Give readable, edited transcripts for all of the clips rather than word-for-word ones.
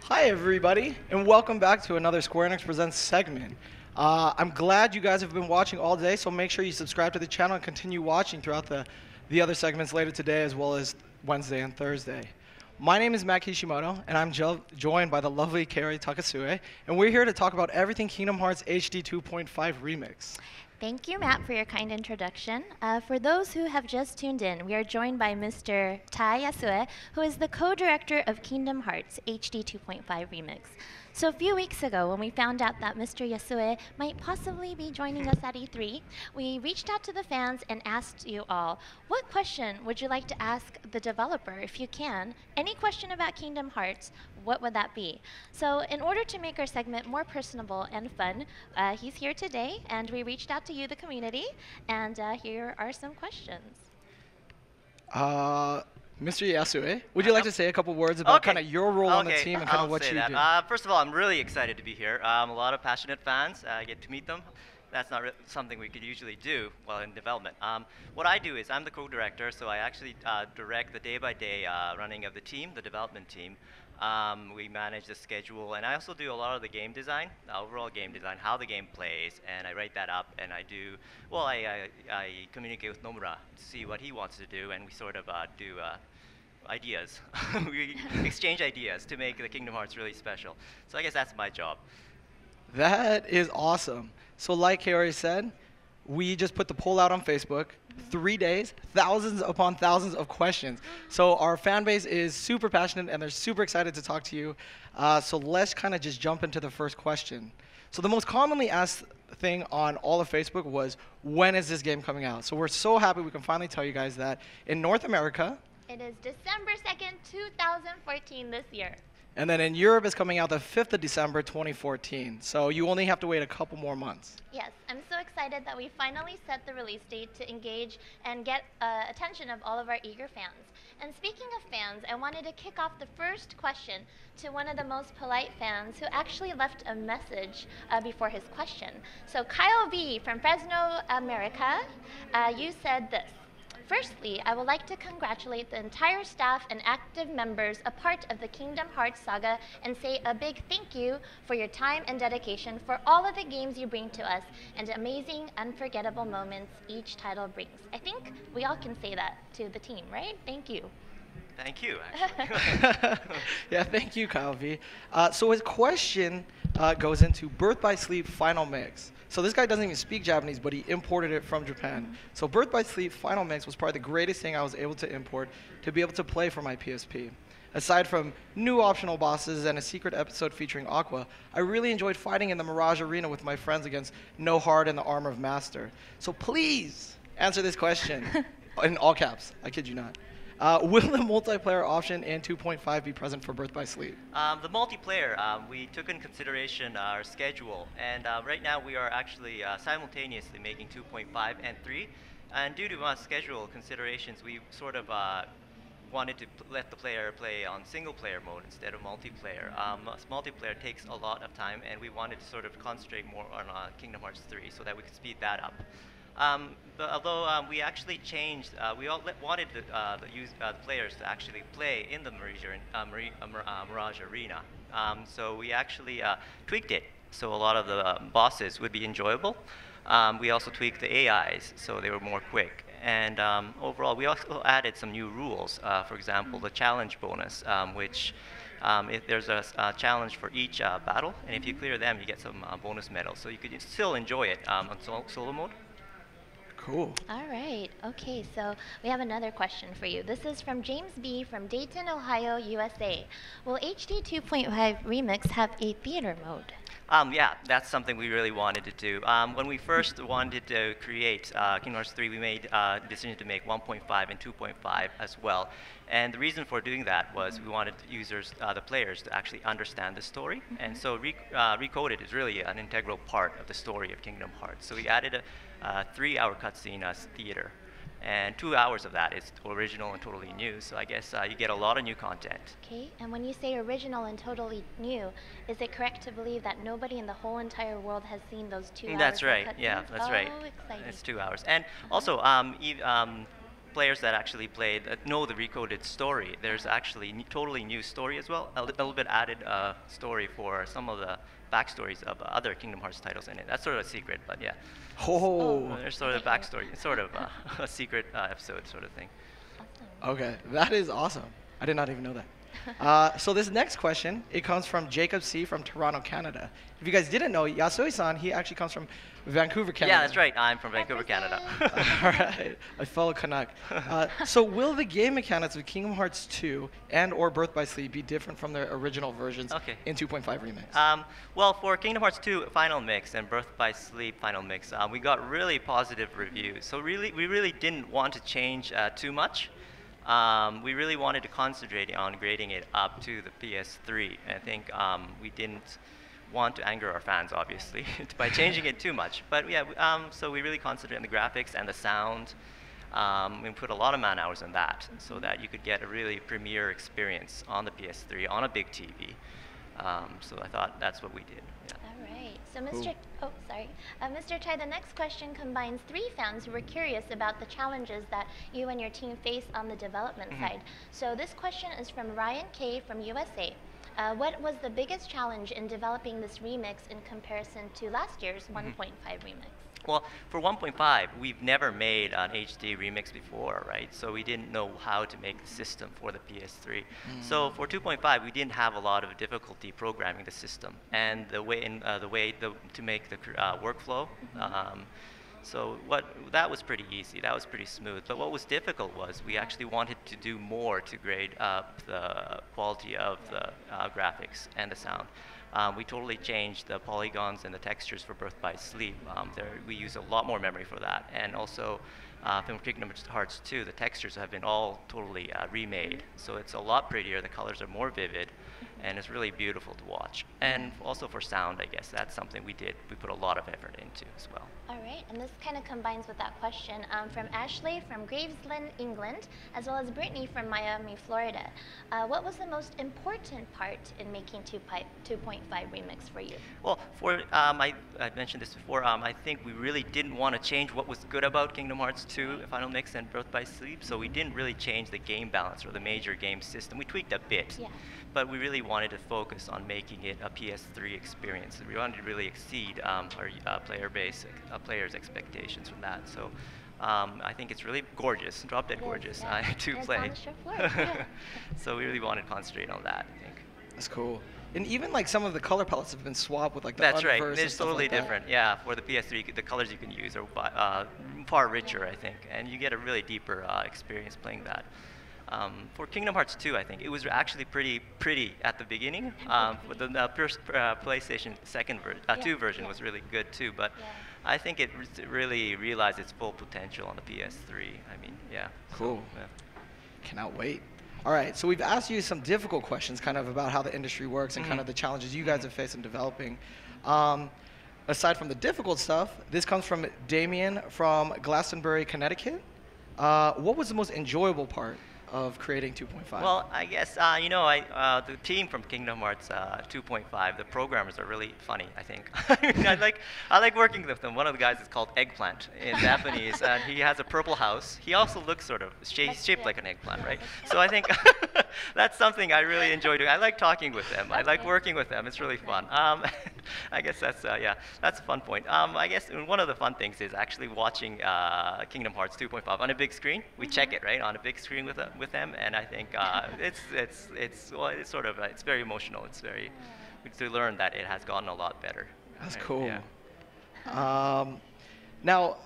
Hi everybody, and welcome back to another Square Enix Presents segment. I'm glad you guys have been watching all day, so make sure you subscribe to the channel and continue watching throughout the other segments later today as well as Wednesday and Thursday. My name is Matt Kishimoto, and I'm joined by the lovely Kaori Takasue, and we're here to talk about everything Kingdom Hearts HD 2.5 Remix. Thank you, Matt, for your kind introduction. For those who have just tuned in, we are joined by Mr. Tai Yasue, who is the co-director of Kingdom Hearts HD 2.5 Remix. So a few weeks ago, when we found out that Mr. Yasue might possibly be joining us at E3, we reached out to the fans and asked you all, what question would you like to ask the developer, if you can? Any question about Kingdom Hearts, what would that be? So in order to make our segment more personable and fun, he's here today, and we reached out to you, the community, and here are some questions. Mr. Yasue, would you like to say a couple words about kind of your role on the team and kind of what you do? First of all, I'm really excited to be here. A lot of passionate fans. I get to meet them. That's not something we could usually do while in development. What I do is I'm the co-director, so I actually direct the day-by-day running of the team, the development team. We manage the schedule, and I also do a lot of the game design, overall game design, how the game plays, and I write that up, and I do, well, I communicate with Nomura to see what he wants to do, and we sort of do ideas. We exchange ideas to make the Kingdom Hearts really special. So I guess that's my job. That is awesome. So like Kaori said, we just put the poll out on Facebook. 3 days, thousands upon thousands of questions. So our fan base is super passionate and they're super excited to talk to you. So let's kind of just jump into the first question. So the most commonly asked thing on all of Facebook was, when is this game coming out? So we're so happy we can finally tell you guys that in North America, it is December 2nd, 2014 this year. And then in Europe, it's coming out the 5th of December, 2014. So you only have to wait a couple more months. Yes, I'm so excited that we finally set the release date to engage and get attention of all of our eager fans. And speaking of fans, I wanted to kick off the first question to one of the most polite fans who actually left a message before his question. So Kyle V from Fresno, America, you said this. Firstly, I would like to congratulate the entire staff and active members a part of the Kingdom Hearts saga and say a big thank you for your time and dedication for all of the games you bring to us and amazing, unforgettable moments each title brings. I think we all can say that to the team, right? Thank you. Thank you, actually. Yeah, thank you, Kyle V. So his question goes into Birth by Sleep Final Mix. So this guy doesn't even speak Japanese, but he imported it from Japan. So Birth by Sleep Final Mix was probably the greatest thing I was able to import to be able to play for my PSP. Aside from new optional bosses and a secret episode featuring Aqua, I really enjoyed fighting in the Mirage Arena with my friends against No Heart and the Armor of Master. So please answer this question in all caps. I kid you not. Will the multiplayer option in 2.5 be present for Birth by Sleep? The multiplayer, we took in consideration our schedule, and right now we are actually simultaneously making 2.5 and 3. And due to schedule considerations, we sort of wanted to let the player play on single-player mode instead of multiplayer. Multiplayer takes a lot of time, and we wanted to sort of concentrate more on Kingdom Hearts 3 so that we could speed that up. But although we actually changed, we all wanted the players to actually play in the Mirage Arena. So we actually tweaked it so a lot of the bosses would be enjoyable. We also tweaked the AIs so they were more quick. And overall, we also added some new rules. For example, the challenge bonus, which if there's a challenge for each battle, and if you clear them, you get some bonus medals. So you could still enjoy it on solo mode. Cool. All right. Okay, so we have another question for you. This is from James B. from Dayton, Ohio, USA. Will HD 2.5 Remix have a theater mode? Yeah, that's something we really wanted to do. When we first wanted to create Kingdom Hearts 3, we made the decision to make 1.5 and 2.5 as well. And the reason for doing that was we wanted users, the players, to actually understand the story. And so Recoded is really an integral part of the story of Kingdom Hearts. So we added a 3-hour cutscene as theater. And 2 hours of that is original and totally new. So I guess you get a lot of new content. Okay, and when you say original and totally new, is it correct to believe that nobody in the whole entire world has seen those 2 hours? That's right. Of cutscenes? Yeah, that's right. Oh, exciting. It's 2 hours. And also, players that actually played know the recoded story, there's actually totally new story as well. A little bit added story for some of the backstories of other Kingdom Hearts titles in it. That's sort of a secret, but yeah. Oh. There's sort of backstory. It's sort of a secret episode sort of thing. Awesome. Okay, that is awesome. I did not even know that. So this next question, it comes from Jacob C. from Toronto, Canada. If you guys didn't know, Yasue-san, he actually comes from Vancouver, Canada. Yeah, that's right. I'm from Vancouver, Canada. All right, a fellow Canuck. So will the game mechanics of Kingdom Hearts 2 and or Birth by Sleep be different from their original versions in 2.5 Remix? Well, for Kingdom Hearts 2 Final Mix and Birth by Sleep Final Mix, we got really positive reviews. So we really didn't want to change too much. We really wanted to concentrate on grading it up to the PS3. And I think we didn't want to anger our fans, obviously, by changing it too much. But yeah, so we really concentrated on the graphics and the sound. We put a lot of man hours on that so that you could get a really premiere experience on the PS3 on a big TV. So I thought that's what we did. Yeah. All right. So Mr. Tai, the next question combines 3 fans who were curious about the challenges that you and your team face on the development side. So this question is from Ryan K. from USA. What was the biggest challenge in developing this remix in comparison to last year's 1.5 remix? Well, for 1.5, we've never made an HD remix before, right? So we didn't know how to make the system for the PS3. So for 2.5, we didn't have a lot of difficulty programming the system and the way to make the workflow. So that was pretty easy. That was pretty smooth. But what was difficult was we actually wanted to do more to grade up the quality of the graphics and the sound. We totally changed the polygons and the textures for Birth by Sleep. We use a lot more memory for that. And also, from Kingdom Hearts 2, the textures have been all totally remade. So it's a lot prettier, the colors are more vivid, and it's really beautiful to watch. And also for sound, I guess, that's something we put a lot of effort into as well. All right, and this kind of combines with that question from Ashley from Gravesend, England, as well as Brittany from Miami, Florida. What was the most important part in making 2.5 Remix for you? Well, I mentioned this before, I think we really didn't want to change what was good about Kingdom Hearts 2 Final Mix and Birth by Sleep, so we didn't really change the game balance or the major game system. We tweaked a bit. Yeah. But we really wanted to focus on making it a PS3 experience. We wanted to really exceed our players' expectations from that. So I think it's really gorgeous, drop-dead gorgeous to play. So we really wanted to concentrate on that, I think. That's cool. And even like some of the color palettes have been swapped with like the That's right. unverse It's totally different. Yeah, for the PS3, the colors you can use are far richer, I think, and you get a really deeper experience playing that. For Kingdom Hearts 2, I think it was actually pretty pretty at the beginning. The first PlayStation 2 version was really good too, but I think it really realized its full potential on the PS3. I mean, yeah. Cool. So, yeah. Cannot wait. All right, so we've asked you some difficult questions kind of about how the industry works and kind of the challenges you guys have faced in developing. Aside from the difficult stuff, this comes from Damien from Glastonbury, Connecticut. What was the most enjoyable part of creating 2.5? Well, I guess, the team from Kingdom Hearts 2.5, the programmers are really funny, I think. I like working with them. One of the guys is called Eggplant in Japanese, and he has a purple house. He also looks sort of shaped like an eggplant, right? So I think that's something I really enjoy doing. I like talking with them. I like working with them. It's really fun. I guess that's a fun point. I guess one of the fun things is actually watching Kingdom Hearts 2.5 on a big screen. We check it, right, on a big screen with them, and I think it's very emotional. It's very to learn that it has gotten a lot better. That's right? cool. Yeah. Now,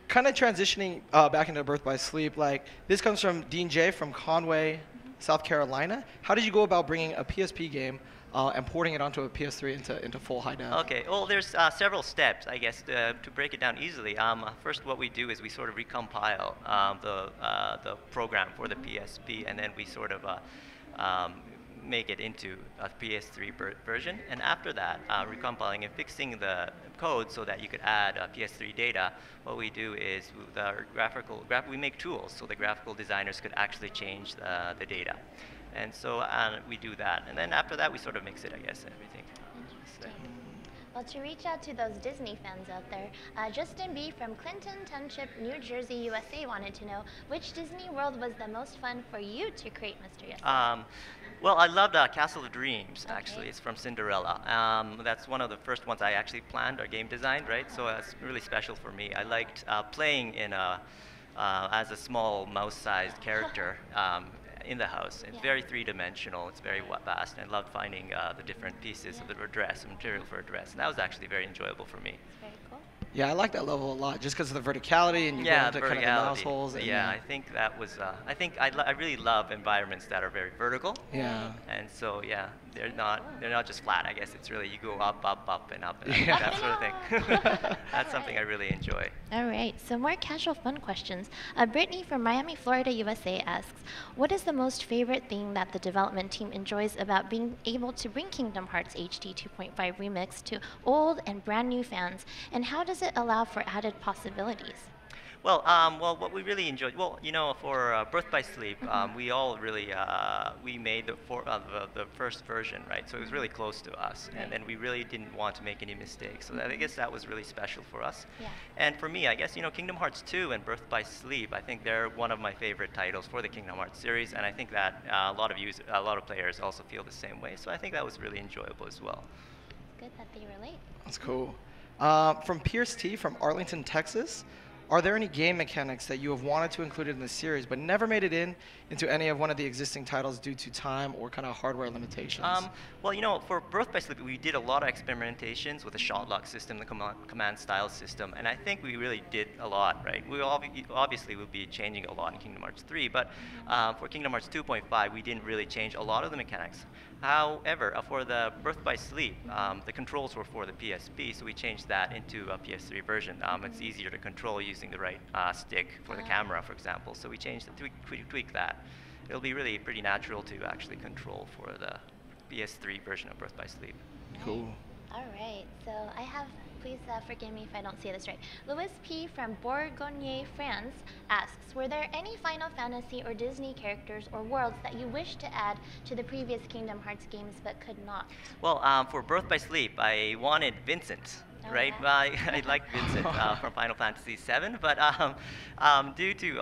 kind of transitioning back into Birth by Sleep, like this comes from Dean J from Conway, South Carolina. How did you go about bringing a PSP game and porting it onto a PS3 into full high def? Okay, well, there's several steps, I guess, to break it down easily. First, what we do is we sort of recompile the program for the PSP, and then we sort of make it into a PS3 version. And after that, recompiling and fixing the code so that you could add PS3 data, what we do is we make tools so the graphical designers could actually change the data. And so we do that. And then after that, we sort of mix it, I guess, everything. Interesting. Well, to reach out to those Disney fans out there, Justin B. from Clinton Township, New Jersey, USA wanted to know which Disney World was the most fun for you to create, Mr. Yasue? Well, I loved Castle of Dreams, Okay. actually. It's from Cinderella. That's one of the first ones I actually planned or game designed, right? So it's really special for me. I liked playing in as a small mouse-sized character in the house. It's Yeah. very three-dimensional. It's very vast, and I loved finding the different pieces of the dress, material for a dress. And that was actually very enjoyable for me. It's very cool. Yeah, I like that level a lot, just because of the verticality and you go into kind of the mouse holes. And Yeah, I think that was. I think I really love environments that are very vertical. Yeah. And so yeah, they're not just flat. I guess it's really you go up, up, up, and up, and Yeah. that sort of thing. That's something I Alright. really enjoy. All right, so more casual fun questions. Brittany from Miami, Florida, USA asks, what is the most favorite thing that the development team enjoys about being able to bring Kingdom Hearts HD 2.5 Remix to old and brand new fans, and how does it allow for added possibilities? Well, what we really enjoyed, well, for Birth by Sleep, we all really we made the first version, right? So it was really close to us, and then we really didn't want to make any mistakes. So I guess that was really special for us. Yeah. And for me, I guess Kingdom Hearts 2 and Birth by Sleep, I think they're one of my favorite titles for the Kingdom Hearts series, and I think that a lot of players also feel the same way. So I think that was really enjoyable as well. Good that they relate. That's cool. From Pierce T. from Arlington, Texas, are there any game mechanics that you have wanted to include in the series but never made it into any of one of the existing titles due to time or kind of hardware limitations? Well, for Birth by Sleep, we did a lot of experimentations with the shot lock system, the command style system, and I think we really did a lot, right? We obviously will be changing a lot in Kingdom Hearts 3, but for Kingdom Hearts 2.5, we didn't really change a lot of the mechanics. However, for the Birth by Sleep, the controls were for the PSP, so we changed that into a PS3 version. It's easier to control using the right stick for the camera, for example. So we changed it, tweaked that. It'll be really pretty natural to actually control for the PS3 version of Birth by Sleep. Cool. All right, so I have, please forgive me if I don't say this right. Louis P. from Bourgogne, France asks, were there any Final Fantasy or Disney characters or worlds that you wish to add to the previous Kingdom Hearts games but could not? Well, for Birth by Sleep, I wanted Vincent. Oh, Right, yeah. I liked Vincent from Final Fantasy VII, but due to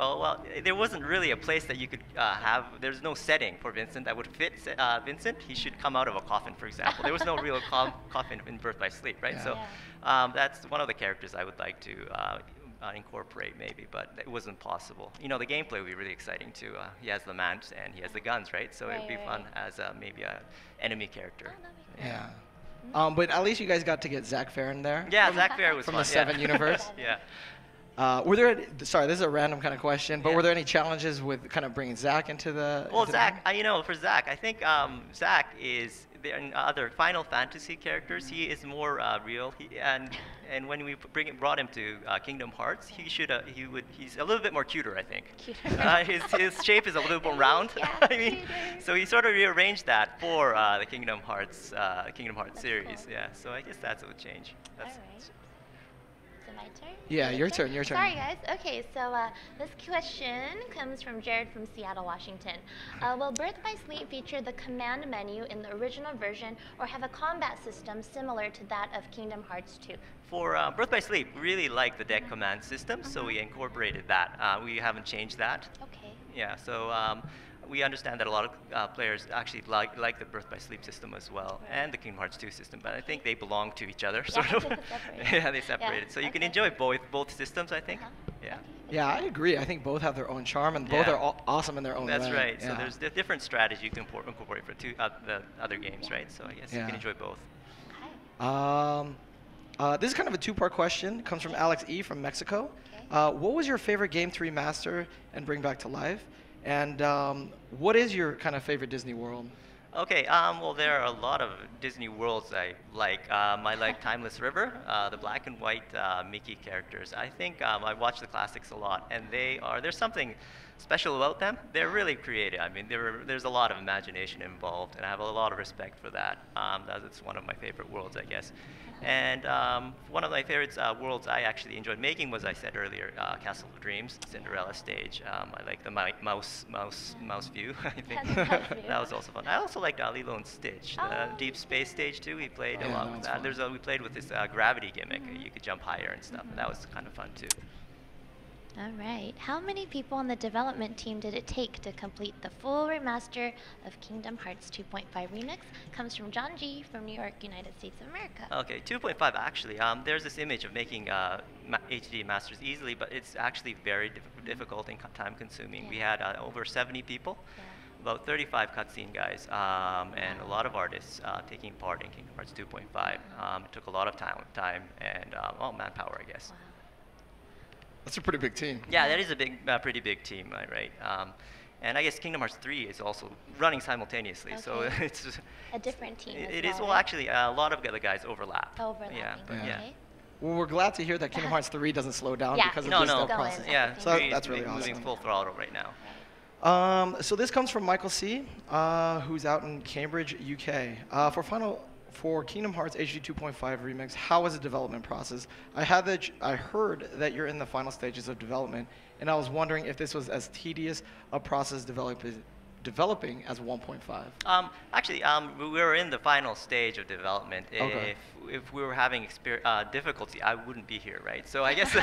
there wasn't really a place that you could have. There's no setting for Vincent that would fit Vincent. He should come out of a coffin, for example. There was no real coffin in Birth by Sleep, right? Yeah. So Yeah. that's one of the characters I would like to incorporate, maybe, but it wasn't possible. The gameplay would be really exciting too. He has the mount and he has the guns, right? So it would be Right, fun right. as maybe an enemy character. Oh, that'd be cool. Yeah. But at least you guys got to get Zac Farron there. Yeah, Zac Farron was From fun. the Seven universe. Yeah. Were there? Sorry, this is a random kind of question, but Yeah. were there any challenges with kind of bringing Zac into the? Well, into the Zac, game? for Zac, I think Zac is in other Final Fantasy characters. He is more real. And when we brought him to Kingdom Hearts, he's a little bit more cuter, I think. Cuter. His shape is a little bit more round. Yeah, I mean, cuter. so he sort of rearranged that for the Kingdom Hearts That's series. cool. Yeah. So I guess that's what changed. All That's, right. Is it my turn? Yeah, your turn. Your turn. Sorry, guys. Okay, so this question comes from Jared from Seattle, Washington. Will Birth by Sleep feature the command menu in the original version or have a combat system similar to that of Kingdom Hearts 2? For Birth by Sleep, we really like the deck command system, so we incorporated that. We haven't changed that. Okay. Yeah, so we understand that a lot of players actually like the Birth by Sleep system as well, Right. and the Kingdom Hearts 2 system, but I think they belong to each other, Yeah, sort of. separated. Yeah, they separated. Yeah, So you can okay. enjoy both systems, I think. Uh-huh. Yeah. Yeah, I agree. I think both have their own charm, and both Yeah. are awesome in their own way. That's right. So Yeah. there's the different strategy you can incorporate for the other games, right? So I guess you Yeah. can enjoy both. Okay. This is kind of a two-part question. It comes from Alex E. from Mexico. Okay. What was your favorite game to remaster and bring back to life? And what is your kind of favorite Disney world? Okay, well, there are a lot of Disney worlds I like. I like Timeless River, the black and white Mickey characters. I think I watch the classics a lot, and there's something special about them. They're really creative. I mean, there's a lot of imagination involved, and I have a lot of respect for that. It's one of my favorite worlds, I guess. And one of my favorite worlds I actually enjoyed making was, I said earlier, Castle of Dreams, Cinderella stage. I like the mouse view, I think. Mouse view. That was also fun. I also also liked Lilo and Stitch, the Deep Space stage too. We played a Yeah, lot that with was that. fun. We played with this gravity gimmick. You could jump higher and stuff. That was kind of fun too. All right. How many people on the development team did it take to complete the full remaster of Kingdom Hearts 2.5 Remix? Comes from John G. from New York, United States of America. Okay, 2.5 actually. There's this image of making HD masters easily, but it's actually very difficult and time-consuming. We had over 70 people, about 35 cutscene guys, and a lot of artists taking part in Kingdom Hearts 2.5. It took a lot of time and manpower, I guess. Wow. That's a pretty big team. Yeah, that is a pretty big team, right? And I guess Kingdom Hearts 3 is also running simultaneously, so Okay. it's A different team it as is well, well right? actually a lot of the other guys overlap. Overlapping. Yeah, but yeah. Okay. Well, we're glad to hear that Kingdom Hearts 3 doesn't slow down Yeah. because of No, this no. dev Going. process. Yeah, So three is that's really moving awesome. full throttle right now. So this comes from Michael C., who's out in Cambridge, UK. For Kingdom Hearts HD 2.5 Remix, how was the development process? I heard that you're in the final stages of development, and I was wondering if this was as tedious a process developing as 1.5. Actually, we were in the final stage of development. Okay. If we were having difficulty, I wouldn't be here, right? So I guess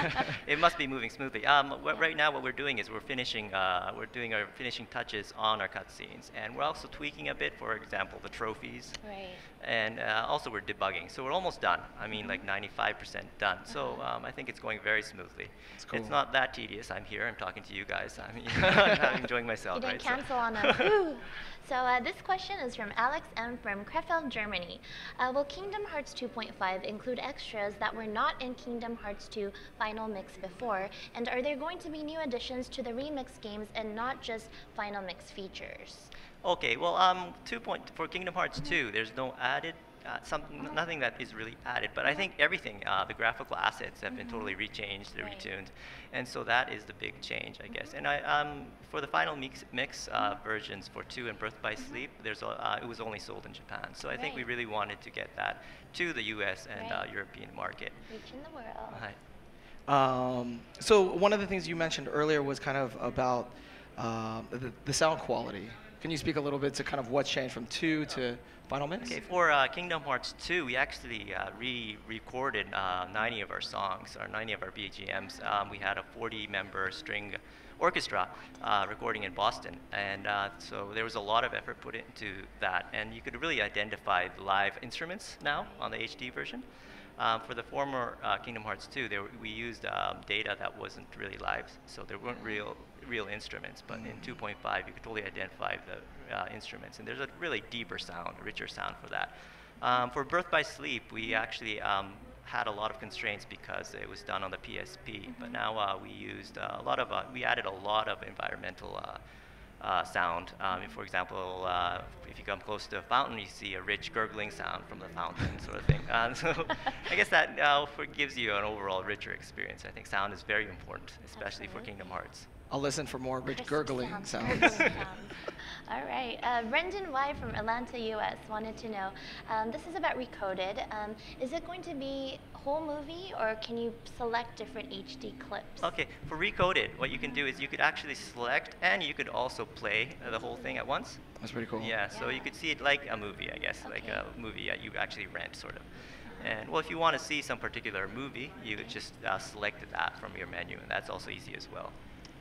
it must be moving smoothly. Right now, what we're doing is we're doing our finishing touches on our cutscenes, and we're also tweaking a bit. For example, the trophies. Right. And also we're debugging, so we're almost done. I mean, like 95% done. So I think it's going very smoothly. Cool. It's not that tedious. I'm here. I'm talking to you guys. I mean, I'm enjoying myself. You didn't right? cancel on us. So this question is from Alex M. from Krefeld, Germany. Will Kingdom Hearts 2.5 include extras that were not in Kingdom Hearts 2 Final Mix before? And are there going to be new additions to the remix games and not just Final Mix features? Okay, well, for Kingdom Hearts 2, there's no added, nothing that is really added, but I think everything, the graphical assets have been totally rechanged, they're Right. retuned, and so that is the big change, I guess. And for the final mix versions for 2 and Birth by Sleep, it was only sold in Japan, so I think we Right. really wanted to get that to the US and Right. European market. Reaching the world. Right. So one of the things you mentioned earlier was kind of about the sound quality. Can you speak a little bit to kind of what's changed from 2 to Final Mix? Okay, for Kingdom Hearts 2, we actually re-recorded 90 of our songs, or 90 of our BGMs. We had a 40-member string orchestra recording in Boston, and so there was a lot of effort put into that, and you could really identify the live instruments now on the HD version. For the former Kingdom Hearts 2, we used data that wasn't really live, so there weren't real instruments. But in 2.5, you could totally identify the instruments, and there's a really deeper sound, a richer sound for that. For Birth by Sleep, we actually had a lot of constraints because it was done on the PSP. But now we used we added a lot of environmental sound. For example, if you come close to a fountain, you see a rich gurgling sound from the fountain, sort of thing. So I guess that gives you an overall richer experience. I think sound is very important, especially for Kingdom Hearts. I'll listen for more rich Crisp gurgling sounds. Gurgling sounds. All right. Brendan Y. from Atlanta, US wanted to know, this is about Recoded. Is it going to be whole movie, or can you select different HD clips? Okay, for Recoded, what you can do is you could actually select, and you could also play the whole thing at once. That's pretty cool. Yeah, so you could see it like a movie, I guess, like a movie you actually rent, sort of. And well, if you want to see some particular movie, you would just select that from your menu, and that's also easy as well.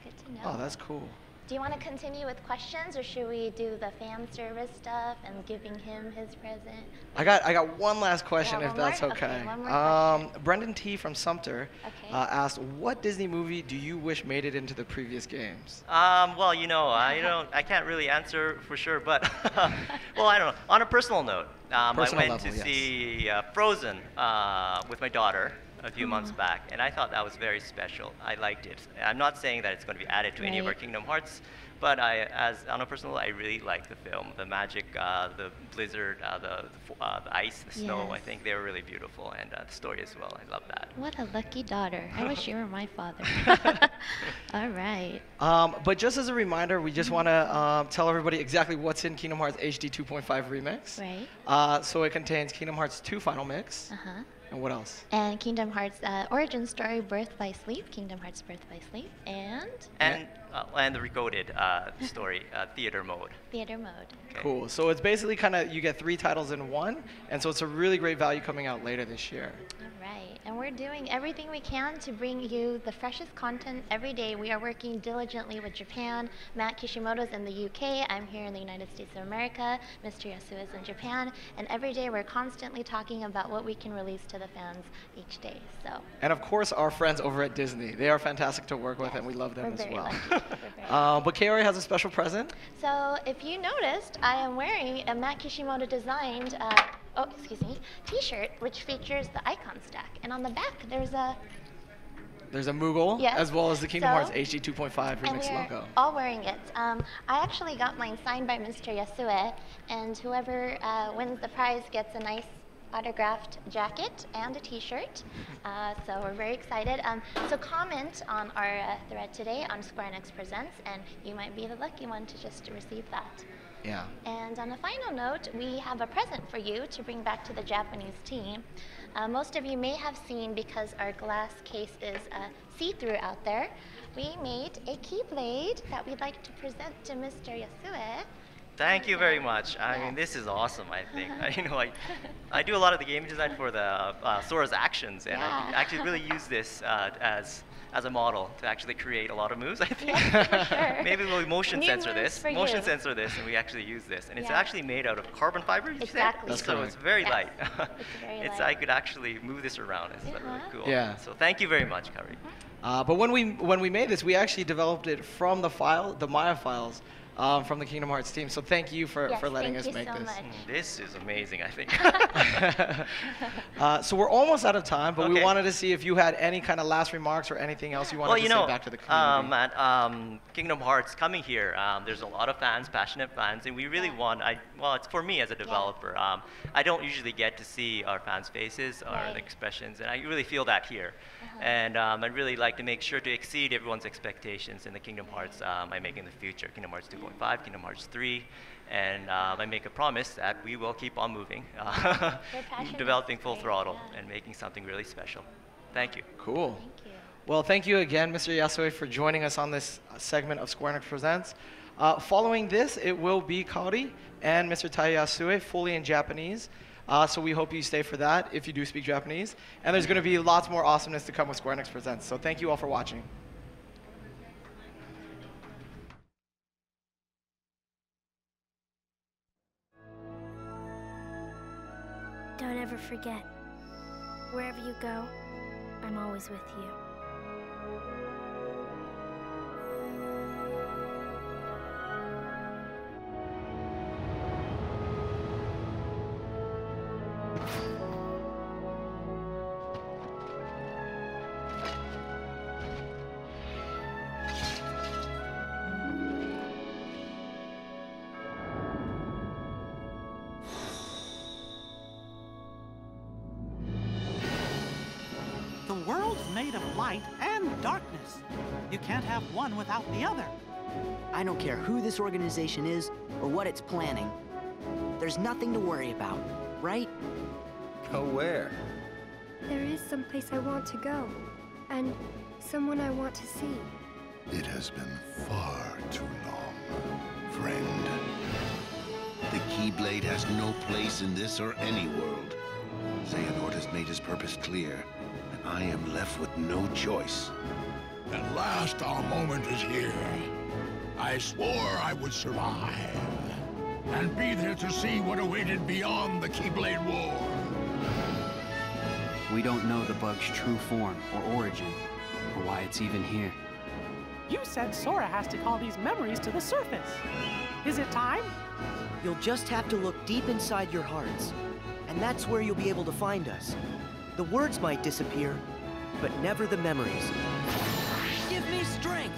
Good to know. Oh, that's cool. Do you want to continue with questions, or should we do the fan service stuff and giving him his present? I got one last question, Yeah, if one more? that's okay. Okay, one more question. Brendan T. from Sumter Okay. asked, "What Disney movie do you wish made it into the previous games?" Well, I can't really answer for sure, but well, I don't know. On a personal note, I Personal went level, to yes. see Frozen with my daughter a few months back, and I thought that was very special. I liked it. I'm not saying that it's going to be added to any of our Right. Kingdom Hearts, but on a personal level, I really liked the film. The magic, the blizzard, the ice, the snow. I Yes. think they were really beautiful, and the story as well. I love that. What a lucky daughter. I wish you were my father. All right. But just as a reminder, we just want to tell everybody exactly what's in Kingdom Hearts HD 2.5 Remix. Right. So it contains Kingdom Hearts 2 Final Mix, Uh-huh. And what else? And Kingdom Hearts origin story, Birth by Sleep, Kingdom Hearts Birth by Sleep, and the recoded story, theater mode. theater mode. Okay. Cool. So it's basically kind of, you get 3 titles in one, and so it's a really great value coming out later this year. All right, and we're doing everything we can to bring you the freshest content every day. We are working diligently with Japan. Matt Kishimoto's in the UK. I'm here in the United States of America. Mr. Yasue is in Japan. And every day we're constantly talking about what we can release to the fans each day. So. And of course, our friends over at Disney. They are fantastic to work with, and we love them We're as very well. lucky. We're very lucky. But Kaori has a special present. So if you noticed, I am wearing a Matt Kishimoto designed t-shirt, which features the icon stack. And on the back, there's a Moogle, Yes. as well as the Kingdom Hearts So- HD 2.5 and remix we're logo. all wearing it. I actually got mine signed by Mr. Yasue, and whoever wins the prize gets a nice autographed jacket and a t-shirt. So we're very excited. So comment on our thread today on Square Enix Presents, and you might be the lucky one to just receive that. Yeah. And on a final note, we have a present for you to bring back to the Japanese team. Most of you may have seen, because our glass case is see-through out there, we made a keyblade that we'd like to present to Mr. Yasue. Thank you very much. I Yes. mean, this is awesome, I think. I do a lot of the game design for the Sora's actions, and I Yeah. actually really use this as a model to actually create a lot of moves, I think. Yes, for sure. Maybe we'll motion New sensor moves this. for Motion you. sensor this, and we actually use this. And it's Yeah. actually made out of carbon fiber, you Exactly. That's said? So correct. it's very Yes. light. It's very light. I could actually move this around. It's really Uh-huh. cool. Yeah. So thank you very much, Kaori. But when we made this, we actually developed it from the Maya files from the Kingdom Hearts team. So thank you for Yes, letting thank us you make so this. much. This is amazing, I think. So we're almost out of time, but we Okay. wanted to see if you had any kind of last remarks or anything else you wanted to say back to the community. at Kingdom Hearts coming here, there's a lot of fans, passionate fans, and we really want, it's for me as a developer, I don't usually get to see our fans' faces or Right. the expressions, and I really feel that here. And I'd really like to make sure to exceed everyone's expectations in the Kingdom Hearts I make in the future, Kingdom Hearts 2.5, Kingdom Hearts 3, and I make a promise that we will keep on moving, passion developing is full great, throttle, yeah. and making something really special. Thank you. Cool. Thank you. Well, thank you again, Mr. Yasue, for joining us on this segment of Square Enix Presents. Following this, it will be Kaori and Mr. Tai Yasue, fully in Japanese. So we hope you stay for that if you do speak Japanese. And there's going to be lots more awesomeness to come with Square Enix Presents. So thank you all for watching. Don't ever forget. Wherever you go, I'm always with you. The world's made of light and darkness. You can't have one without the other. I don't care who this organization is or what it's planning. There's nothing to worry about, right? Go where? There is someplace I want to go, and someone I want to see. It has been far too long, friend. The Keyblade has no place in this or any world. Xehanort has made his purpose clear, and I am left with no choice. At last our moment is here. I swore I would survive, and be there to see what awaited beyond the Keyblade War. We don't know the bug's true form or origin, or why it's even here. You said Sora has to call these memories to the surface. Is it time? You'll just have to look deep inside your hearts, and that's where you'll be able to find us. The words might disappear, but never the memories. Give me strength!